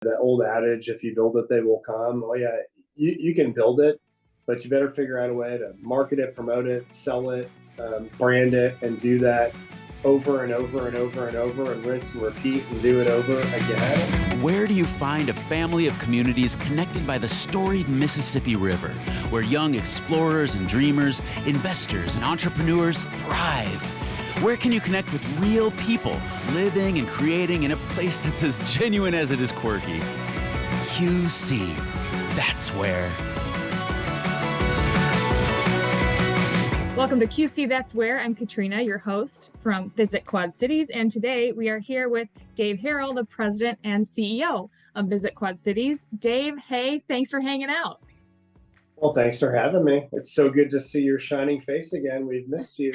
That old adage, if you build it, they will come. Oh yeah, you can build it, but you better figure out a way to market it, promote it, sell it, brand it, and do that over and over and over and over, and rinse and repeat and do it over again. Where do you find a family of communities connected by the storied Mississippi River, where young explorers and dreamers, investors and entrepreneurs thrive? Where can you connect with real people living and creating in a place that's as genuine as it is quirky? QC, that's where. Welcome to QC That's Where. I'm Katrina, your host from Visit Quad Cities, and today we are here with Dave Herrell, the president and CEO of Visit Quad Cities. Dave, hey, thanks for hanging out. Well, thanks for having me. It's so good to see your shining face again. We've missed you.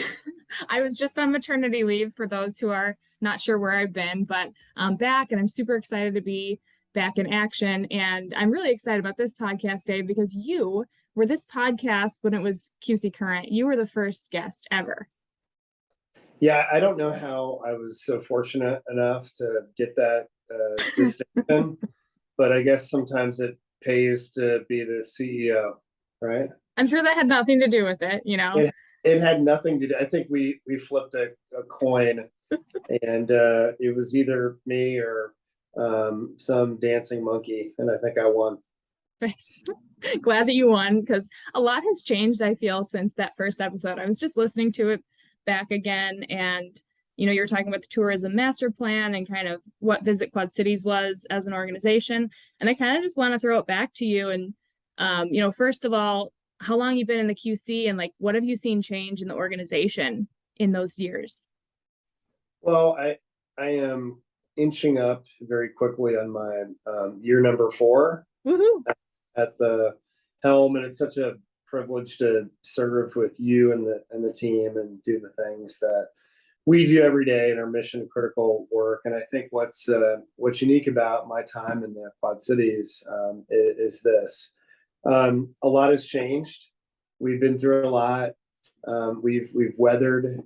I was just on maternity leave for those who are not sure where I've been, but I'm back and I'm super excited to be back in action. And I'm really excited about this podcast, Dave, because you were this podcast when it was QC Current. You were the first guest ever. Yeah, I don't know how I was so fortunate enough to get that distinction, but I guess sometimes it pays to be the CEO, right? I'm sure that had nothing to do with it, you know? It had nothing to do. I think we flipped a coin, and it was either me or some dancing monkey, and I think I won. Glad that you won, because a lot has changed, I feel, since that first episode. I was just listening to it back again, and you're talking about the tourism master plan and kind of what Visit Quad Cities was as an organization. And I kind of just want to throw it back to you. And first of all, how long you've been in the QC, and what have you seen change in the organization in those years? Well, I am inching up very quickly on my year number 4. Woohoo! At the helm, and it's such a privilege to serve with you and the team and do the things that we do every day in our mission critical work. And I think what's unique about my time in the Quad Cities is this. A lot has changed. We've been through a lot. We've weathered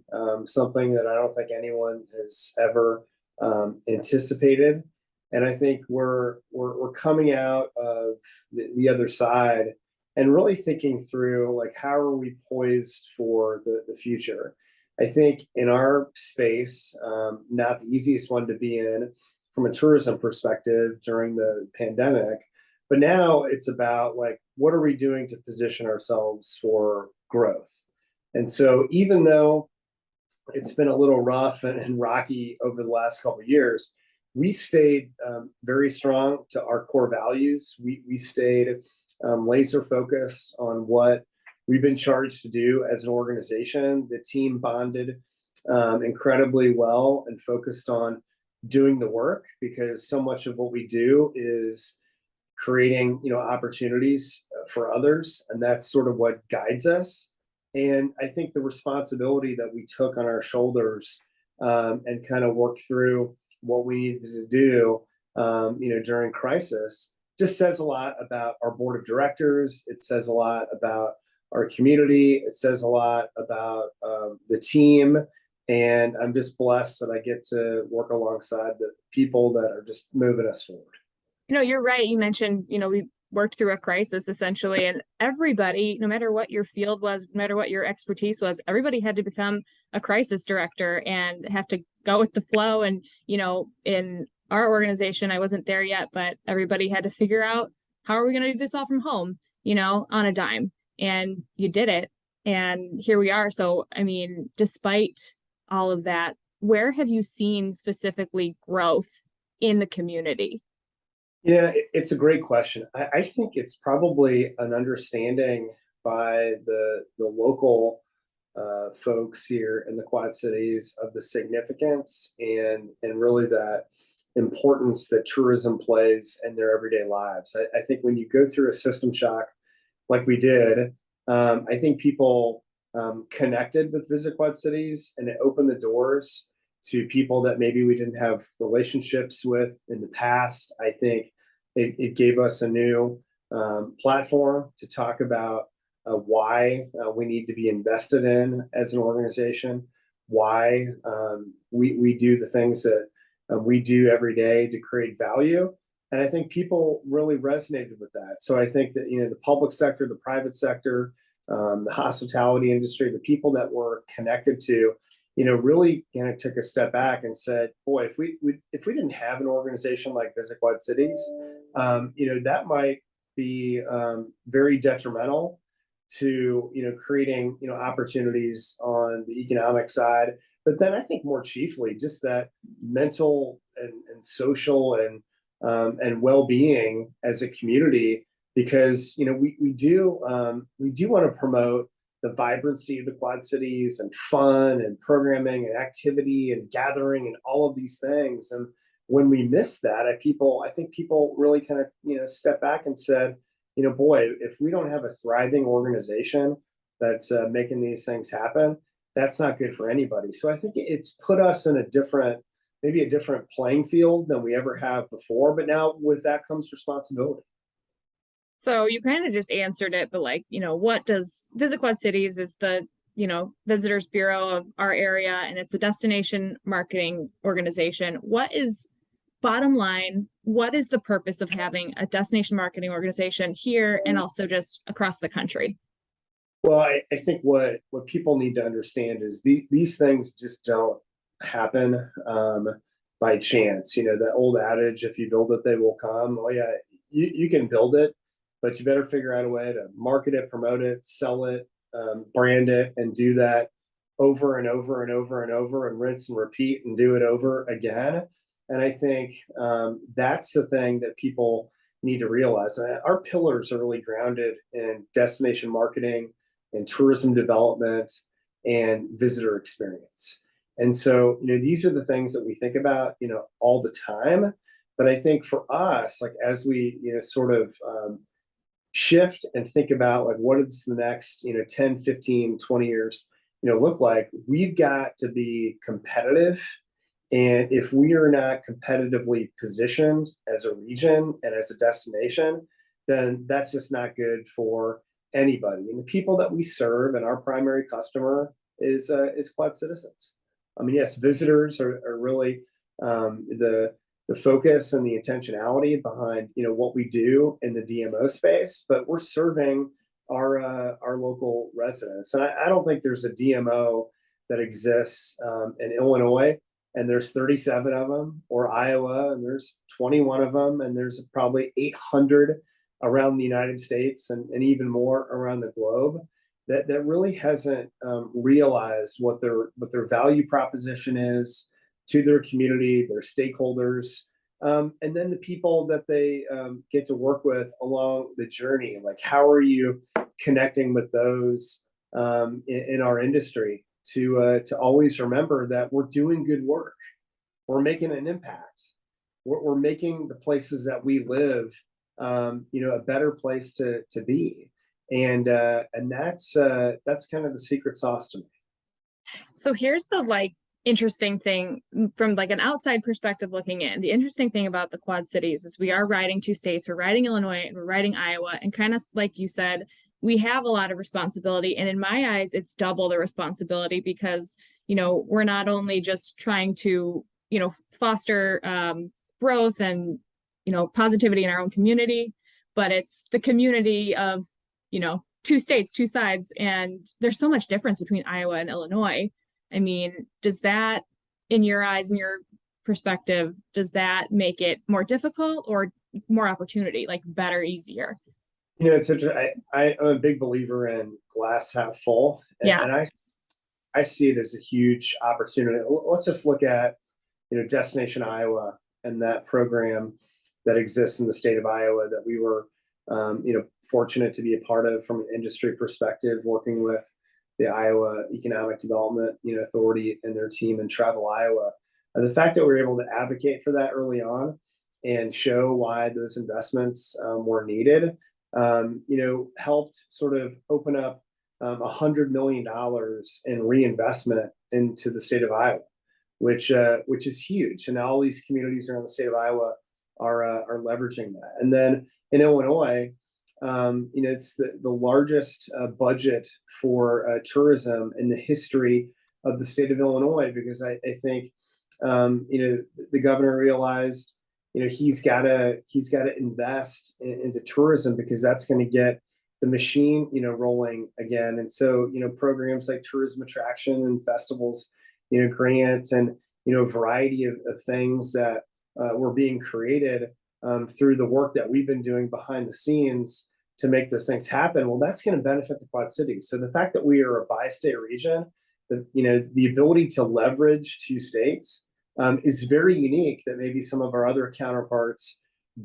something that I don't think anyone has ever anticipated. And I think we're coming out of the other side and really thinking through, how are we poised for the future? I think in our space, not the easiest one to be in from a tourism perspective during the pandemic, but now it's about what are we doing to position ourselves for growth? And so even though it's been a little rough and rocky over the last couple of years, we stayed very strong to our core values. We stayed laser focused on what we've been charged to do as an organization. The team bonded incredibly well and focused on doing the work, because so much of what we do is creating opportunities for others, and that's sort of what guides us. And I think the responsibility that we took on our shoulders and kind of worked through what we needed to do, during crisis, just says a lot about our board of directors. It says a lot about our community. It says a lot about the team. And I'm just blessed that I get to work alongside the people that are just moving us forward. You're right. You mentioned, we worked through a crisis essentially, and everybody, no matter what your field was, no matter what your expertise was, everybody had to become a crisis director and have to go with the flow. And, in our organization, I wasn't there yet, but everybody had to figure out, how are we going to do this all from home, on a dime? And you did it. And here we are. So, despite all of that, where have you seen specifically growth in the community? Yeah, it's a great question. I think it's probably an understanding by the local folks here in the Quad Cities of the significance and really that importance that tourism plays in their everyday lives. I think when you go through a system shock like we did, I think people connected with Visit Quad Cities, and it opened the doors to people that maybe we didn't have relationships with in the past. I think it gave us a new platform to talk about why we need to be invested in as an organization, why we do the things that we do every day to create value, And I think people really resonated with that. So I think that, the public sector, the private sector, the hospitality industry, the people that we're connected to, really kind of took a step back and said, boy, if we didn't have an organization like Visit Quad Cities, that might be very detrimental to, creating, opportunities on the economic side. But then I think more chiefly, just that mental and social and well-being as a community, because we do want to promote the vibrancy of the Quad Cities and fun and programming and activity and gathering and all of these things. And when we miss that, I think people really kind of step back and said, boy, if we don't have a thriving organization that's making these things happen, that's not good for anybody. So I think it's put us in maybe a different playing field than we ever have before. But now with that comes responsibility. So you kind of just answered it, but like, what does Visit Quad Cities is the, Visitors Bureau of our area, and it's a destination marketing organization. What is bottom line? What is the purpose of having a destination marketing organization here and also just across the country? Well, I think what people need to understand is these things just don't happen by chance. That old adage, if you build it, they will come. Oh yeah, you can build it, but you better figure out a way to market it, promote it, sell it, brand it, and do that over and over and over and over, and rinse and repeat and do it over again. And I think that's the thing that people need to realize. Our pillars are really grounded in destination marketing and tourism development and visitor experience. And so, these are the things that we think about, all the time. But I think for us, like as we, sort of shift and think about like what is the next, 10, 15, 20 years, look like, we've got to be competitive. And if we are not competitively positioned as a region and as a destination, then that's just not good for anybody. And the people that we serve and our primary customer is Quad citizens. I mean, yes, visitors are really the focus and the intentionality behind what we do in the DMO space, but we're serving our local residents. And I don't think there's a DMO that exists in Illinois and there's 37 of them, or Iowa and there's 21 of them, and there's probably 800 around the United States and even more around the globe that really hasn't realized what their value proposition is to their community, their stakeholders, and then the people that they get to work with along the journey. Like, how are you connecting with those in our industry to always remember that we're doing good work, we're making an impact, we're making the places that we live a better place to be, and that's kind of the secret sauce to me. So here's the interesting thing from an outside perspective looking in. The interesting thing about the Quad Cities is we are riding two states. We're riding Illinois and we're riding Iowa, and kind of like you said, we have a lot of responsibility. And in my eyes, it's double the responsibility because we're not only just trying to foster growth and positivity in our own community, but it's the community of two states, two sides, and there's so much difference between Iowa and Illinois. I mean, does that, in your eyes, in your perspective, does that make it more difficult or more opportunity, like better, easier? It's I'm a big believer in glass half full, and I see it as a huge opportunity. Let's just look at Destination Iowa and that program that exists in the state of Iowa that we were fortunate to be a part of from an industry perspective, working with the Iowa Economic Development Authority and their team in Travel Iowa. And the fact that we were able to advocate for that early on and show why those investments were needed, helped sort of open up $100 million in reinvestment into the state of Iowa, which is huge. And now all these communities around the state of Iowa are leveraging that. And then in Illinois, it's the largest budget for tourism in the history of the state of Illinois, because I think the governor realized he's got to invest into tourism, because that's going to get the machine, rolling again. And so, programs like tourism attraction and festivals, grants, and, a variety of things that were being created through the work that we've been doing behind the scenes to make those things happen. Well, that's going to benefit the Quad Cities. So the fact that we are a bi-state region, the ability to leverage two states is very unique, that maybe some of our other counterparts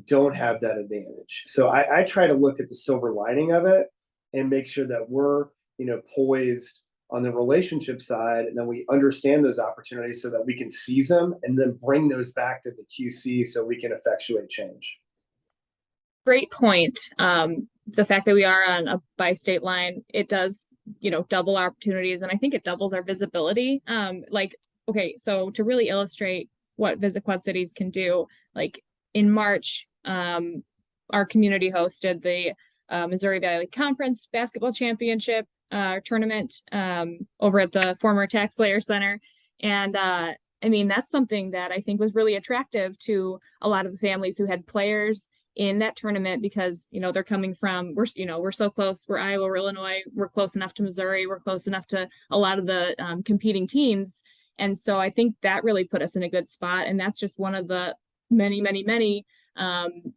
don't have that advantage. So I try to look at the silver lining of it and make sure that we're, poised on the relationship side, and then we understand those opportunities so that we can seize them and then bring those back to the QC so we can effectuate change. Great point. The fact that we are on a bi-state line, it does, double opportunities, and I think it doubles our visibility. Okay, so to really illustrate what Visit Quad Cities can do, like in March, our community hosted the Missouri Valley Conference Basketball Championship tournament over at the former Tax Layer Center. And that's something that I think was really attractive to a lot of the families who had players in that tournament, because, they're coming from, we're so close, we're Iowa, we're Illinois, we're close enough to Missouri, we're close enough to a lot of the competing teams. And so I think that really put us in a good spot. And that's just one of the many, many, many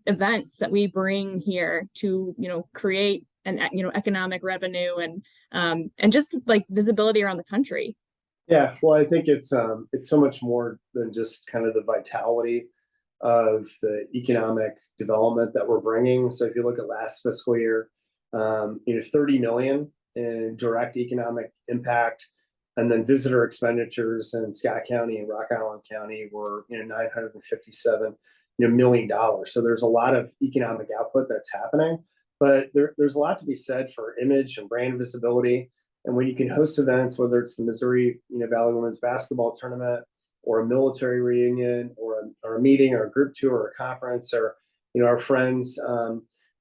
events that we bring here to, create an, economic revenue and just like visibility around the country. Yeah, well, I think it's so much more than just kind of the vitality of the economic development that we're bringing. So if you look at last fiscal year, 30 million in direct economic impact. And then visitor expenditures in Scott County and Rock Island County were, $957 million. So there's a lot of economic output that's happening, but there's a lot to be said for image and brand visibility. And when you can host events, whether it's the Missouri Valley Women's Basketball Tournament, or a military reunion, or a meeting, or a group tour, or a conference, or our friends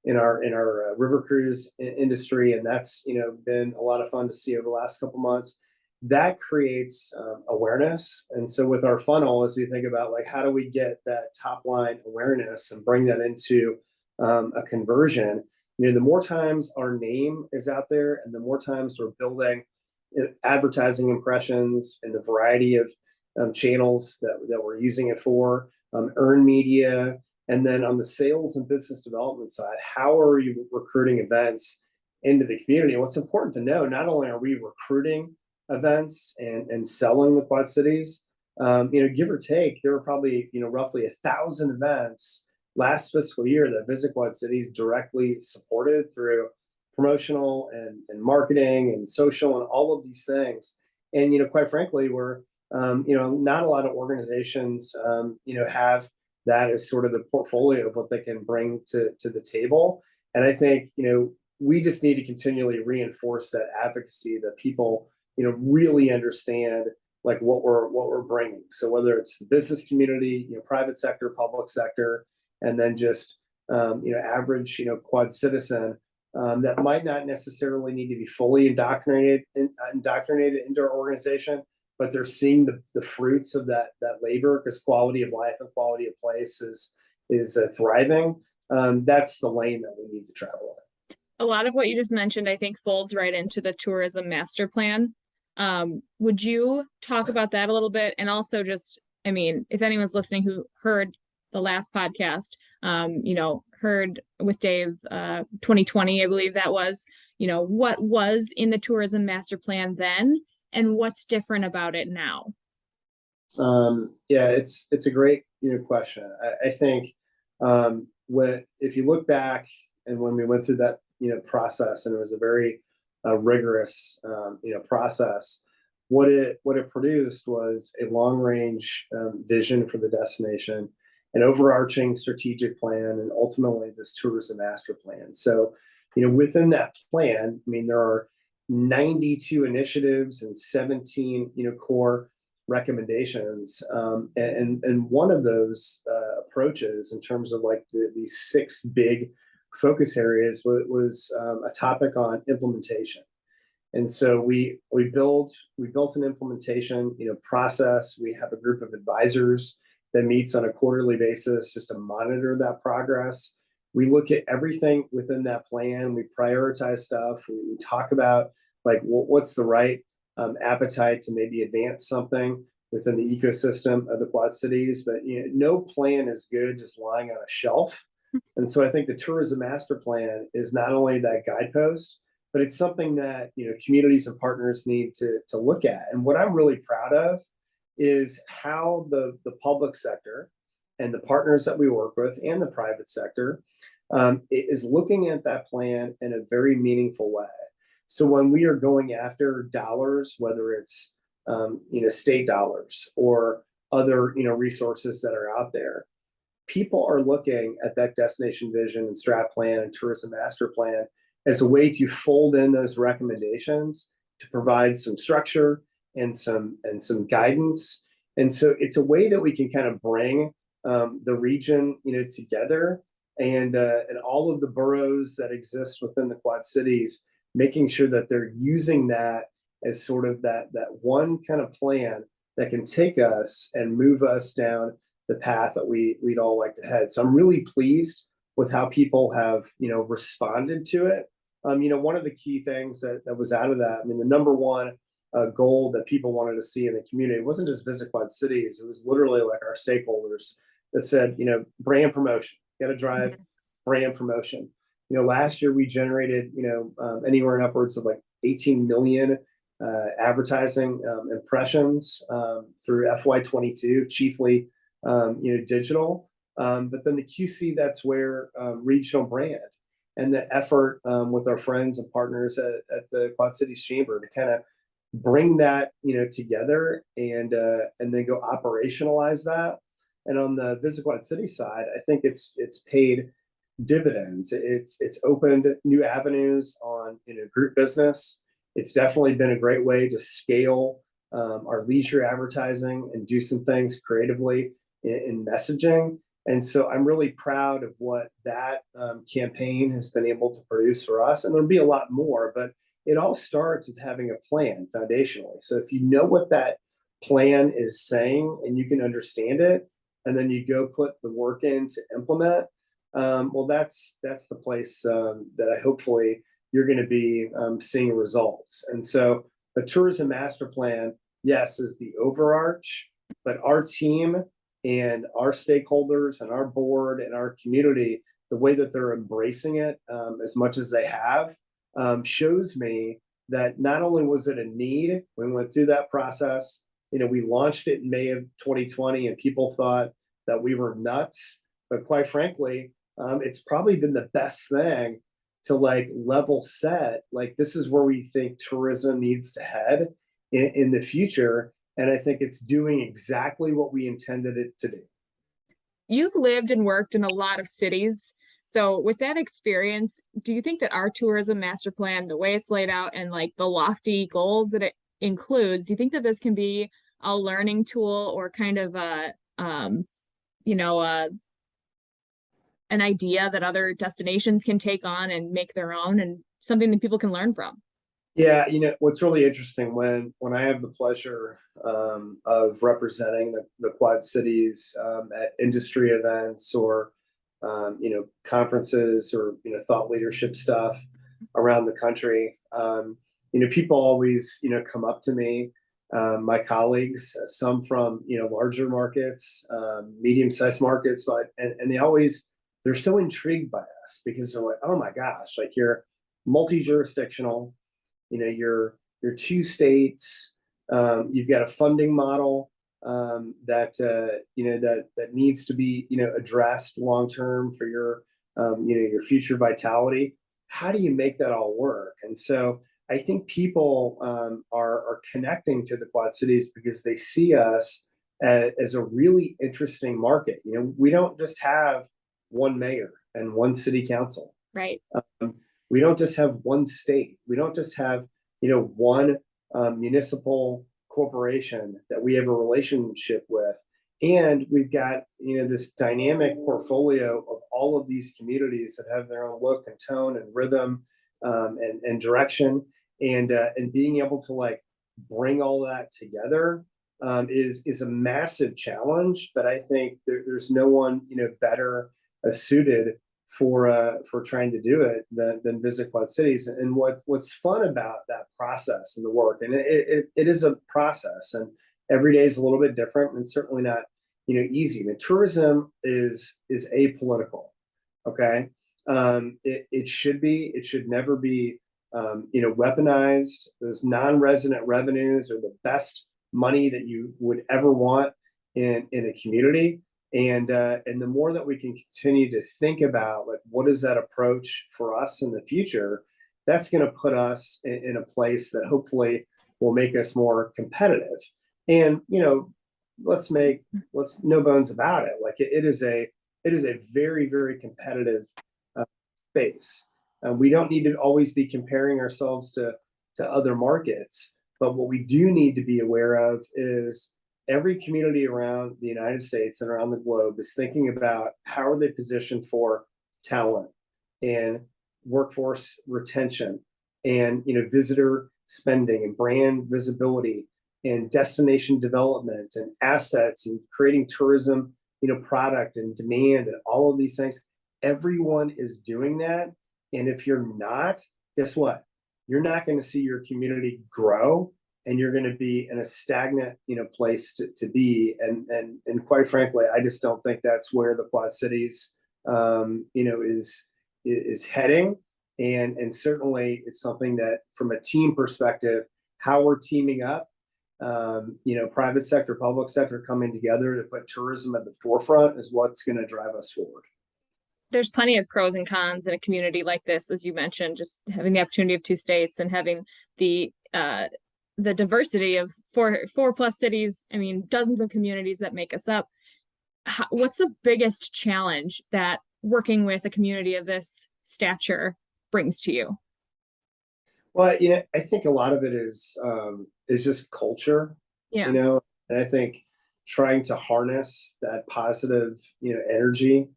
in our river cruise industry, and that's been a lot of fun to see over the last couple months. That creates awareness. And so with our funnel, as we think about like, how do we get that top line awareness and bring that into a conversion, the more times our name is out there, and the more times we're building advertising impressions and the variety of channels that we're using it for, earned media. And then on the sales and business development side, how are you recruiting events into the community? And what's important to know, not only are we recruiting events and selling the Quad Cities, give or take, there were probably, roughly 1,000 events last fiscal year that Visit Quad Cities directly supported through promotional and marketing and social and all of these things. And, quite frankly, we're, not a lot of organizations, have that as sort of the portfolio of what they can bring to the table. And I think, we just need to continually reinforce that advocacy, that people, really understand like what we're bringing. So whether it's the business community, private sector, public sector, and then just, average, Quad citizen, that might not necessarily need to be fully indoctrinated into our organization, but they're seeing the fruits of that labor, because quality of life and quality of place is thriving. That's the lane that we need to travel in. A lot of what you just mentioned, I think, folds right into the tourism master plan. Would you talk about that a little bit? And also just, if anyone's listening who heard the last podcast, heard with Dave, 2020, I believe that was, what was in the tourism master plan then, and what's different about it now? Yeah, it's a great, question. I think, if you look back and when we went through that, process, and it was a very rigorous, process, what it produced was a long range vision for the destination, an overarching strategic plan, and ultimately this tourism master plan. So, within that plan, there are 92 initiatives and 17, core recommendations. And one of those approaches in terms of like these 6 big focus areas was a topic on implementation. And so we built an implementation, process. We have a group of advisors that meets on a quarterly basis just to monitor that progress. We look at everything within that plan. We prioritize stuff. We talk about like what's the right appetite to maybe advance something within the ecosystem of the Quad Cities. But no plan is good just lying on a shelf. And so I think the tourism master plan is not only that guidepost, but it's something that communities and partners need to look at. And what I'm really proud of is how the public sector and the partners that we work with and the private sector is looking at that plan in a very meaningful way. So when we are going after dollars, whether it's state dollars or other resources that are out there, people are looking at that destination vision and strat plan and tourism master plan as a way to fold in those recommendations to provide some structure and some guidance. And so it's a way that we can kind of bring the region together and all of the boroughs that exist within the Quad Cities, making sure that they're using that as sort of that one kind of plan that can take us and move us down the path that we'd all like to head. So I'm really pleased with how people have responded to it. One of the key things that was out of that, I mean, the number one goal that people wanted to see in the community wasn't just Visit Quad Cities. It was literally like our stakeholders that said, brand promotion, got to drive brand promotion. Last year we generated, anywhere in upwards of like 18 million advertising impressions through FY22, chiefly, digital. But then the QC, that's where regional brand and the effort with our friends and partners at the Quad Cities Chamber to kind of bring that together and then go operationalize that. And on the Visit Quad City side, I think it's paid dividends. It's opened new avenues on group business. It's definitely been a great way to scale our leisure advertising and do some things creatively in messaging. And so I'm really proud of what that campaign has been able to produce for us. And there'll be a lot more, but it all starts with having a plan foundationally. So if you know what that plan is saying and you can understand it, and then you go put the work in to implement, well, that's the place that I hopefully you're going to be seeing results. And so the tourism master plan, yes, is the overarch, but our team and our stakeholders and our board and our community, the way that they're embracing it as much as they have, shows me that not only was it a need, we went through that process, we launched it in May of 2020 and people thought that we were nuts, but quite frankly, it's probably been the best thing to like level set, like this is where we think tourism needs to head in the future. And I think it's doing exactly what we intended it to do. You've lived and worked in a lot of cities. So with that experience, do you think that our tourism master plan, the way it's laid out and like the lofty goals that it includes, do you think that this can be a learning tool or kind of an idea that other destinations can take on and make their own and something that people can learn from? Yeah, what's really interesting when I have the pleasure of representing the Quad Cities at industry events or conferences or thought leadership stuff around the country, people always come up to me, my colleagues, some from larger markets, medium-sized markets, but and they're so intrigued by us because they're like, oh my gosh, like you're multi-jurisdictional. You're two states. You've got a funding model that needs to be addressed long term for your your future vitality. How do you make that all work? And so I think people are connecting to the Quad Cities because they see us as a really interesting market. We don't just have one mayor and one city council. Right. We don't just have one state. We don't just have, one municipal corporation that we have a relationship with. And we've got, this dynamic portfolio of all of these communities that have their own look and tone and rhythm and direction. And being able to like bring all that together is a massive challenge, but I think there's no one, better suited for trying to do it than Visit Quad Cities. And what's fun about that process and the work, and it is a process, and every day is a little bit different, and certainly not, easy. I mean, tourism is apolitical. Okay. It should be, it should never be, weaponized. Those non-resident revenues are the best money that you would ever want in a community. And the more that we can continue to think about, like, what is that approach for us in the future, that's going to put us in a place that hopefully will make us more competitive. And, let's no bones about it. Like, it is a very, very competitive space. We don't need to always be comparing ourselves to other markets, but what we do need to be aware of is every community around the United States and around the globe is thinking about how are they positioned for talent and workforce retention and, visitor spending and brand visibility and destination development and assets and creating tourism, product and demand and all of these things. Everyone is doing that. And if you're not, guess what? You're not going to see your community grow, and you're going to be in a stagnant, place to be. And quite frankly, I just don't think that's where the Quad Cities, is heading. And certainly it's something that, from a team perspective, how we're teaming up, private sector, public sector coming together to put tourism at the forefront is what's going to drive us forward. There's plenty of pros and cons in a community like this, as you mentioned, just having the opportunity of 2 states and having the diversity of four plus cities. I mean, dozens of communities that make us up. What's the biggest challenge that working with a community of this stature brings to you? Well, I think a lot of it is just culture, Yeah. And I think trying to harness that positive, energy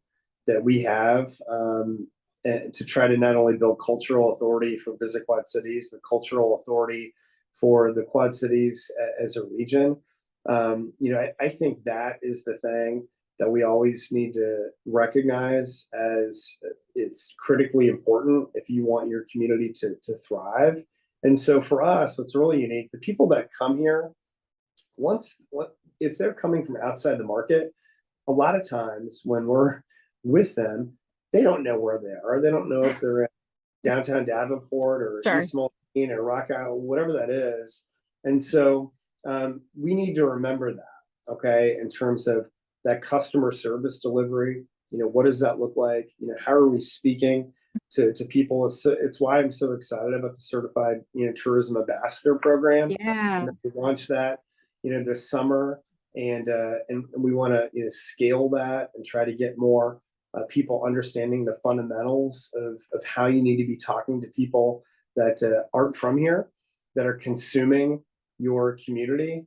that we have, and to try to not only build cultural authority for Visit Quad Cities, but cultural authority for the Quad Cities as a region. I think that is the thing that we always need to recognize as it's critically important if you want your community to thrive. And so for us, what's really unique, the people that come here, if they're coming from outside the market, a lot of times when we're with them, they don't know where they are. They don't know if they're in downtown Davenport or Sure. East Moline or Rock Island, whatever that is. And so we need to remember that, okay, in terms of that customer service delivery. What does that look like? How are we speaking to people? It's why I'm so excited about the Certified Tourism Ambassador program. Yeah. And we launched that this summer, and we want to scale that and try to get more people understanding the fundamentals of how you need to be talking to people that aren't from here, that are consuming your community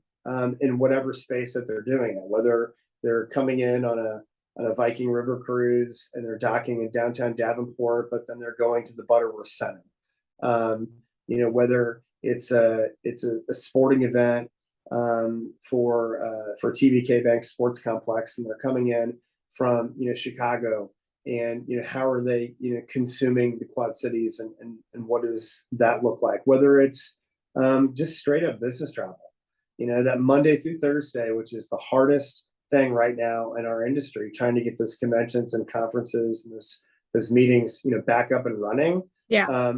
in whatever space that they're doing it, whether they're coming in on a Viking River cruise and they're docking in downtown Davenport, but then they're going to the Butterworth Center. Whether it's a sporting event for TVK Bank Sports Complex, and they're coming in from Chicago, and how are they consuming the Quad Cities, and what does that look like? Whether it's just straight up business travel, that Monday through Thursday, which is the hardest thing right now in our industry, trying to get those conventions and conferences and those meetings back up and running. Yeah.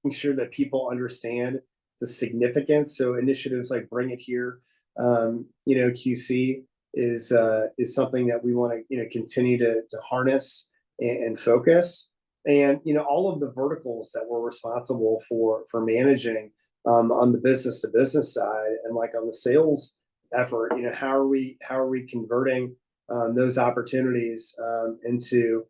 Making sure that people understand the significance. So initiatives like Bring It Here, QC is something that we want to continue to harness and focus. And all of the verticals that we're responsible for managing on the business to business side, and like on the sales effort, how are we converting those opportunities into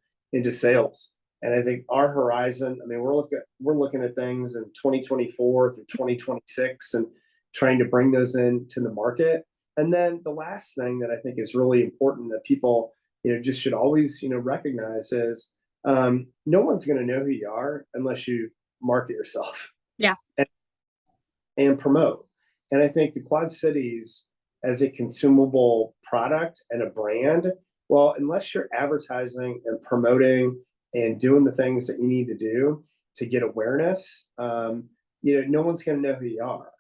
sales? And I think our horizon, I mean, we're looking at things in 2024 through 2026 and trying to bring those into the market. And then the last thing that I think is really important that people just should always recognize is no one's going to know who you are unless you market yourself. Yeah. And promote. And I think the Quad Cities as a consumable product and a brand, well, unless you're advertising and promoting and doing the things that you need to do to get awareness, no one's going to know who you are.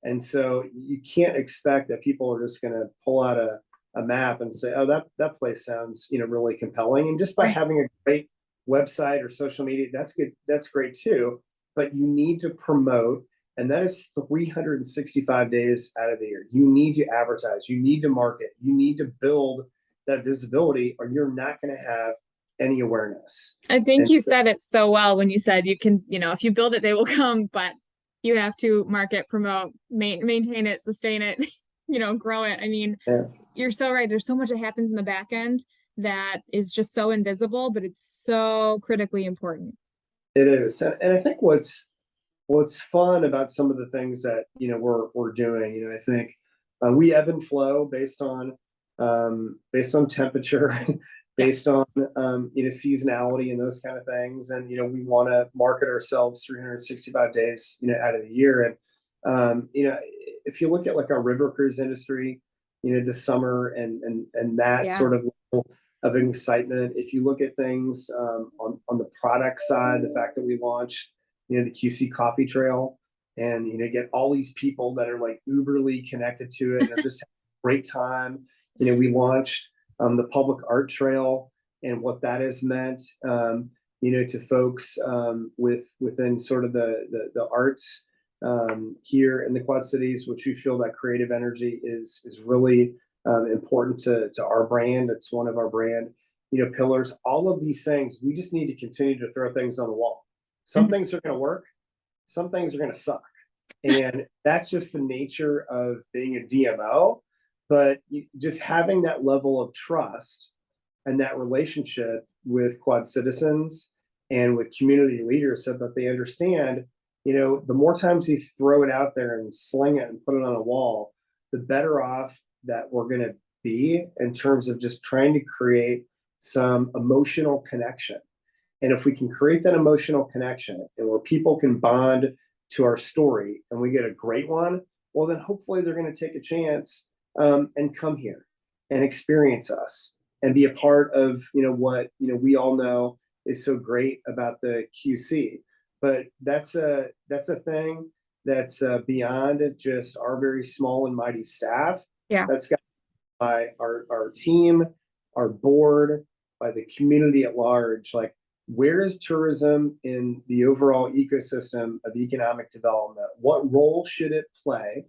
And so you can't expect that people are just going to pull out a map and say, oh, that place sounds, really compelling. And just by having a great website or social media, that's good. That's great too. But you need to promote, and that is 365 days out of the year. You need to advertise, you need to market, you need to build that visibility, or you're not going to have any awareness. I think you said it so well when you said you can, if you build it, they will come, but you have to market, promote, maintain it, sustain it, grow it. I mean, You're so right. There's so much that happens in the back end that is just so invisible, but it's so critically important. It is. And I think what's fun about some of the things that, we're doing, I think we ebb and flow based on temperature, based on, seasonality and those kind of things. And, we want to market ourselves 365 days, out of the year. And, if you look at like our river cruise industry, this summer and that sort of level of excitement. If you look at things on the product side, the fact that we launched, the QC Coffee Trail, and get all these people that are like uberly connected to it, and they're just having a great time. We launched the Public Art Trail, and what that has meant, to folks within sort of the arts here in the Quad Cities, which we feel that creative energy is really important to our brand. It's one of our brand, pillars. All of these things, we just need to continue to throw things on the wall. Some things are going to work, some things are going to suck, and that's just the nature of being a DMO. But just having that level of trust and that relationship with Quad citizens and with community leaders, so that they understand, the more times you throw it out there and sling it and put it on a wall, the better off that we're going to be in terms of just trying to create some emotional connection. And if we can create that emotional connection, and where people can bond to our story, and we get a great one, well, then hopefully they're going to take a chance and come here and experience us and be a part of, what, we all know is so great about the QC. But that's a thing that's beyond just our very small and mighty staff. Yeah, that's got by our team, our board, by the community at large. Like, where is tourism in the overall ecosystem of economic development? What role should it play?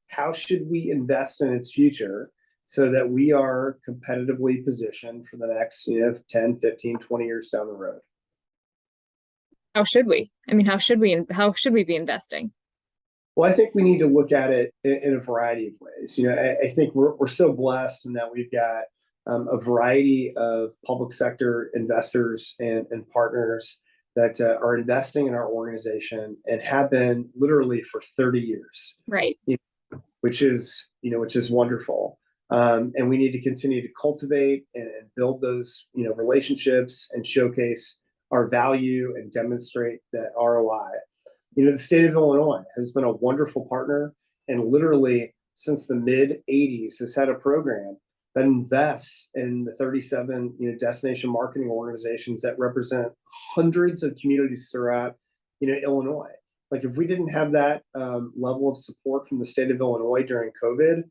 How should we invest in its future so that we are competitively positioned for the next 10, 15, 20 years down the road? How should we? I mean, how should we be investing? Well, I think we need to look at it in a variety of ways. I think we're so blessed in that we've got a variety of public sector investors and partners that are investing in our organization and have been literally for 30 years. Right. Which is wonderful. And we need to continue to cultivate and build those, relationships and showcase our value and demonstrate that ROI. The state of Illinois has been a wonderful partner, and literally since the mid 80s has had a program that invests in the 37, destination marketing organizations that represent hundreds of communities throughout, Illinois. Like, if we didn't have that level of support from the state of Illinois during COVID,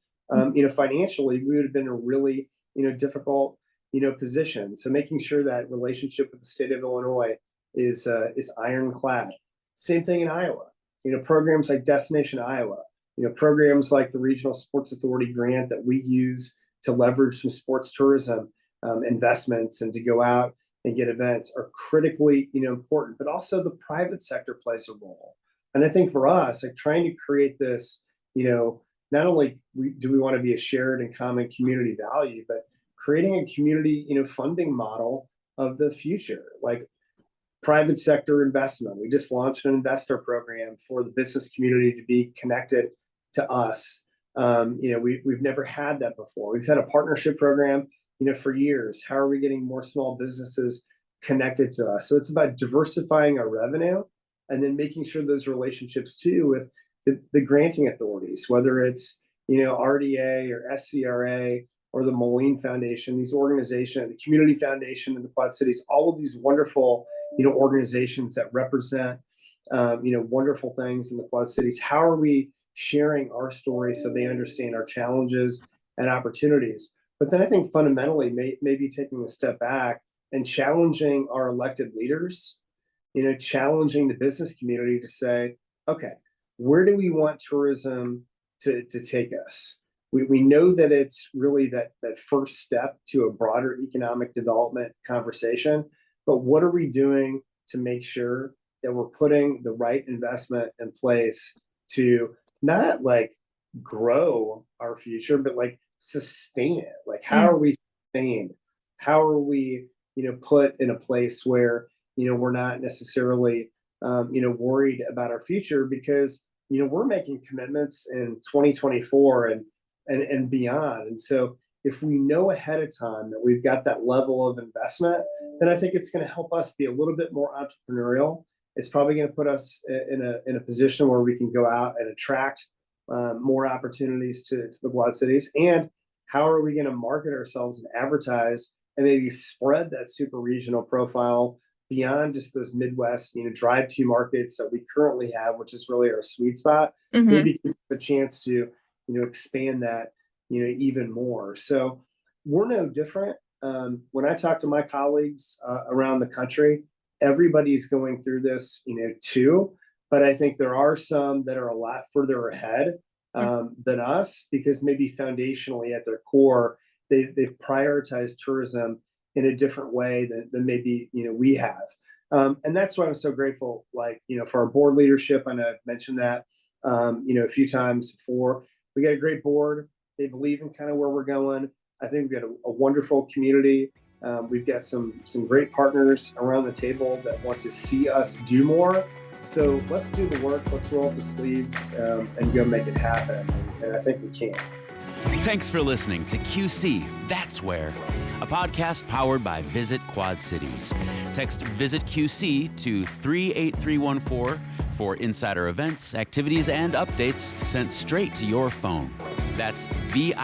financially, we would have been in a really, difficult, position. So making sure that relationship with the state of Illinois is ironclad. Same thing in Iowa. Programs like Destination Iowa. Programs like the Regional Sports Authority grant that we use to leverage some sports tourism investments and to go out and get events are critically, important. But also the private sector plays a role. And I think for us, like, trying to create this, not only do we want to be a shared and common community value, but creating a community, funding model of the future, like private sector investment. We just launched an investor program for the business community to be connected to us. We've never had that before. We've had a partnership program, for years. How are we getting more small businesses connected to us? So it's about diversifying our revenue and then making sure those relationships too with the granting authorities, whether it's, RDA or SCRA or the Moline Foundation, these organizations, the Community Foundation in the Quad Cities, all of these wonderful, organizations that represent, wonderful things in the Quad Cities. How are we sharing our story so they understand our challenges and opportunities? But then I think fundamentally, maybe taking a step back and challenging our elected leaders, challenging the business community to say, okay, where do we want tourism to take us? We know that it's really that first step to a broader economic development conversation, but what are we doing to make sure that we're putting the right investment in place to not like grow our future, but like sustain it? Like, how are we sustained? How are we, put in a place where, we're not necessarily, worried about our future because, we're making commitments in 2024 and beyond. And so if we know ahead of time that we've got that level of investment, then I think it's going to help us be a little bit more entrepreneurial. It's probably going to put us in a position where we can go out and attract more opportunities to the Quad Cities. And how are we going to market ourselves and advertise and maybe spread that super regional profile beyond just those Midwest, drive-to markets that we currently have, which is really our sweet spot? Maybe gives us a chance to, expand that, even more. So we're no different. When I talk to my colleagues around the country, everybody's going through this, too. But I think there are some that are a lot further ahead than us, because maybe foundationally at their core, they've prioritized tourism in a different way than maybe, we have. And that's why I'm so grateful, for our board leadership. I know I've mentioned that, a few times before. We got a great board. They believe in kind of where we're going. I think we've got a wonderful community. We've got some great partners around the table that want to see us do more. So let's do the work. Let's roll up the sleeves and go make it happen. And I think we can. Thanks for listening to QC That's Where, a podcast powered by Visit Quad Cities. Text Visit QC to 38314 for insider events, activities, and updates sent straight to your phone. That's VISITQC,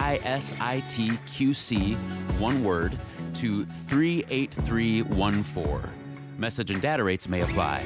one word, to 38314. Message and data rates may apply.